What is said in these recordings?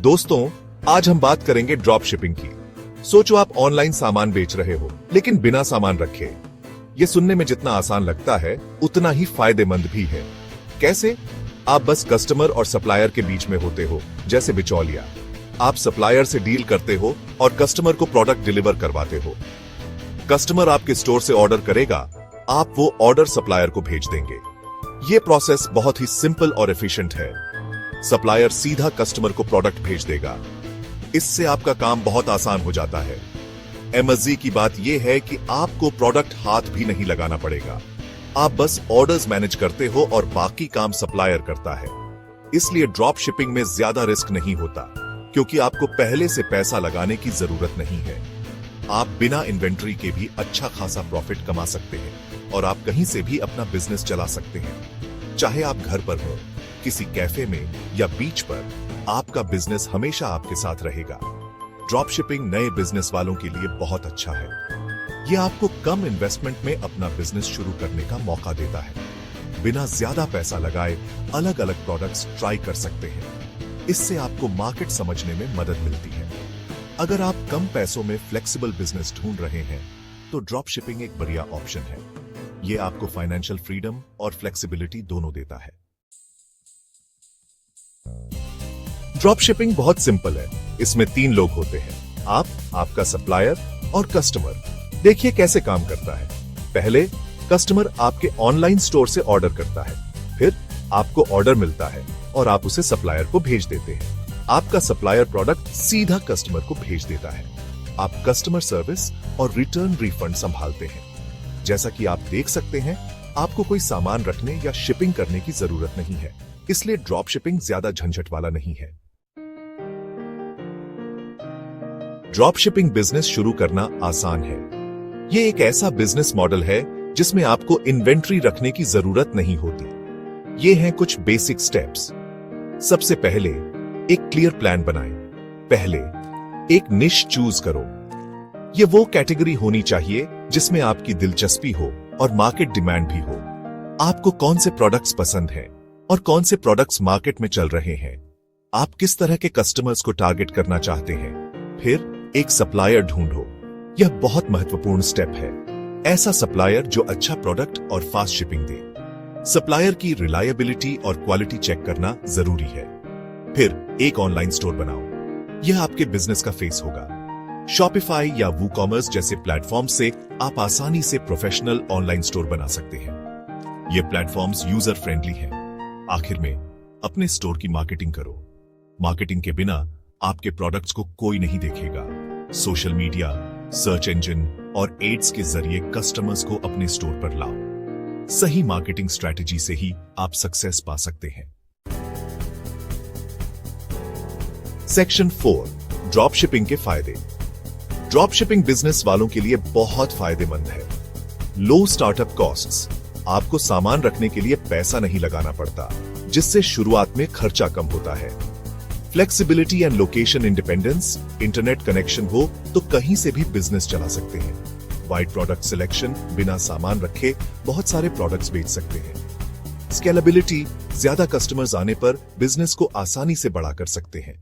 दोस्तों, आज हम बात करेंगे ड्रॉप शिपिंग की। सोचो आप ऑनलाइन सामान बेच रहे हो लेकिन बिना सामान रखे। ये सुनने में जितना आसान लगता है उतना ही फायदेमंद भी है। कैसे? आप बस कस्टमर और सप्लायर के बीच में होते हो, जैसे बिचौलिया। आप सप्लायर से डील करते हो और कस्टमर को प्रोडक्ट डिलीवर करवाते हो। कस्टमर आपके स्टोर से ऑर्डर करेगा, आप वो ऑर्डर सप्लायर को भेज देंगे। ये प्रोसेस बहुत ही सिंपल और एफिशिएंट है। सप्लायर सीधा कस्टमर को प्रोडक्ट भेज देगा। इससे आपका काम बहुत आसान हो जाता है। मजे की बात यह है कि आपको प्रोडक्ट हाथ भी नहीं लगाना पड़ेगा। आप बस ऑर्डर्स मैनेज करते हो और बाकी काम सप्लायर करता है। इसलिए ड्रॉप शिपिंग में ज्यादा रिस्क नहीं होता, क्योंकि आपको पहले से पैसा लगाने की जरूरत नहीं है। आप बिना इन्वेंट्री के भी अच्छा खासा प्रॉफिट कमा सकते हैं और आप कहीं से भी अपना बिजनेस चला सकते हैं। चाहे आप घर पर हो, किसी कैफे में या बीच पर, आपका बिजनेस हमेशा आपके साथ रहेगा। ड्रॉप शिपिंग नए बिजनेस वालों के लिए बहुत अच्छा है। यह आपको कम इन्वेस्टमेंट में अपना बिजनेस शुरू करने का मौका देता है। बिना ज्यादा पैसा लगाए अलग अलग प्रोडक्ट्स ट्राई कर सकते हैं। इससे आपको मार्केट समझने में मदद मिलती है। अगर आप कम पैसों में फ्लेक्सिबल बिजनेस ढूंढ रहे हैं तो ड्रॉप शिपिंग एक बढ़िया ऑप्शन है। यह आपको फाइनेंशियल फ्रीडम और फ्लेक्सिबिलिटी दोनों देता है। ड्रॉप शिपिंग बहुत सिंपल है। इसमें 3 लोग होते हैं, आप, आपका सप्लायर और कस्टमर। देखिए कैसे काम करता है। पहले कस्टमर आपके ऑनलाइन स्टोर से ऑर्डर करता है, फिर आपको ऑर्डर मिलता है और आप उसे सप्लायर को भेज देते हैं। आपका सप्लायर प्रोडक्ट सीधा कस्टमर को भेज देता है। आप कस्टमर सर्विस और रिटर्न रिफंड संभालते हैं। जैसा कि आप देख सकते हैं, आपको कोई सामान रखने या शिपिंग करने की जरूरत नहीं है। इसलिए ड्रॉप शिपिंग ज्यादा झंझट वाला नहीं है। ड्रॉप शिपिंग बिजनेस शुरू करना आसान है। यह एक ऐसा बिजनेस मॉडल है जिसमें आपको इन्वेंट्री रखने की जरूरत नहीं होती। ये हैं कुछ बेसिक स्टेप्स। सबसे पहले एक क्लियर प्लान बनाएं। पहले एक निश चूज करो। यह वो कैटेगरी होनी चाहिए जिसमें आपकी दिलचस्पी हो और मार्केट डिमांड भी हो। आपको कौन से प्रोडक्ट्स पसंद हैं और कौन से प्रोडक्ट्स मार्केट में चल रहे हैं। आप किस तरह के कस्टमर्स को टारगेट करना चाहते हैं। फिर एक सप्लायर ढूंढो। यह बहुत महत्वपूर्ण स्टेप है। ऐसा सप्लायर जो अच्छा प्रोडक्ट और फास्ट शिपिंग दे। सप्लायर की रिलायबिलिटी और क्वालिटी चेक करना जरूरी है। फिर एक ऑनलाइन स्टोर बनाओ। यह आपके बिजनेस का फेस होगा। शॉपिफाई या वूकॉमर्स जैसे प्लेटफॉर्म से आप आसानी से प्रोफेशनल ऑनलाइन स्टोर बना सकते हैं। ये प्लेटफॉर्म्स यूजर फ्रेंडली हैं। आखिर में अपने स्टोर की मार्केटिंग करो। मार्केटिंग के बिना आपके प्रोडक्ट्स को कोई नहीं देखेगा। सोशल मीडिया, सर्च इंजन और एड्स के जरिए कस्टमर्स को अपने स्टोर पर लाओ। सही मार्केटिंग स्ट्रैटेजी से ही आप सक्सेस पा सकते हैं। सेक्शन 4, ड्रॉप शिपिंग के फायदे। ड्रॉप शिपिंग बिजनेस वालों के लिए बहुत फायदेमंद है। लो स्टार्टअप कॉस्ट्स। आपको सामान रखने के लिए पैसा नहीं लगाना पड़ता, जिससे शुरुआत में खर्चा कम होता है। Flexibility and location independence. Internet connection हो तो कहीं से भी बिजनेस चला सकते हैं। Wide product selection. बिना सामान रखे बहुत सारे प्रोडक्ट्स बेच सकते हैं। स्केलेबिलिटी। ज्यादा कस्टमर्स आने पर बिजनेस को आसानी से बड़ा कर सकते हैं।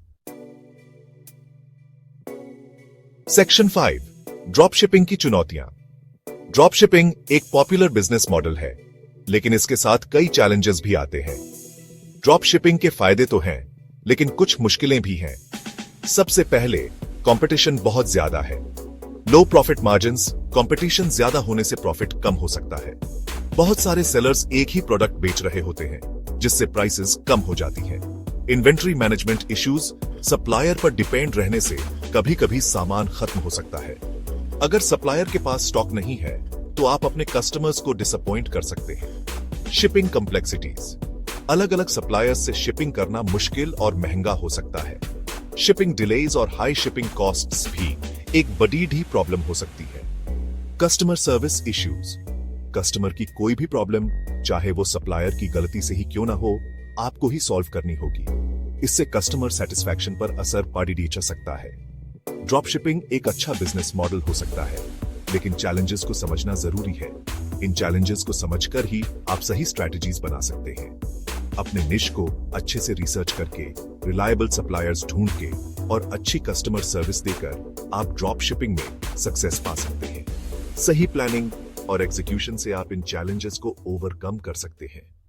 सेक्शन 5, ड्रॉप शिपिंग की चुनौतियां। ड्रॉप शिपिंग एक पॉपुलर बिजनेस मॉडल है, लेकिन इसके साथ कई चैलेंजेस भी आते हैं। ड्रॉप शिपिंग के फायदे तो हैं, लेकिन कुछ मुश्किलें भी हैं। सबसे पहले, कंपटीशन बहुत ज्यादा है। लो प्रॉफिट मार्जिन्स। कंपटीशन ज्यादा होने से प्रॉफिट कम हो सकता है। बहुत सारे सेलर्स एक ही प्रोडक्ट बेच रहे होते हैं, जिससे प्राइसेस कम हो जाती हैं। Inventory management issues. सप्लायर पर डिपेंड रहने से कभी कभी सामान खत्म हो सकता है। अगर सप्लायर के पास स्टॉक नहीं है तो आप अपने कस्टमर्स को डिसअपॉइंट कर सकते हैं। Shipping complexities. अलग अलग सप्लायर्स से शिपिंग करना मुश्किल और महंगा हो सकता है। शिपिंग डिलेज और हाई शिपिंग कॉस्ट्स भी एक बड़ी प्रॉब्लम हो सकती है। Customer service issues. कस्टमर की कोई भी प्रॉब्लम, चाहे वो सप्लायर की गलती से ही क्यों ना हो, आपको ही सॉल्व करनी होगी। इससे कस्टमर सेटिस्फैक्शन पर असर पड़ सकता है। ड्रॉप शिपिंग एक अच्छा बिजनेस मॉडल हो सकता है, लेकिन चैलेंजेस को समझना जरूरी है। इन चैलेंजेस को समझकर ही आप सही स्ट्रैटेजीज बना सकते हैं। अपने निश को अच्छे से रिसर्च करके रिलायबल सप्लायर्स ढूंढ के और अच्छी कस्टमर सर्विस देकर आप ड्रॉप शिपिंग में सक्सेस पा सकते हैं। सही प्लानिंग और एग्जीक्यूशन से आप इन चैलेंजेस को ओवरकम कर सकते हैं।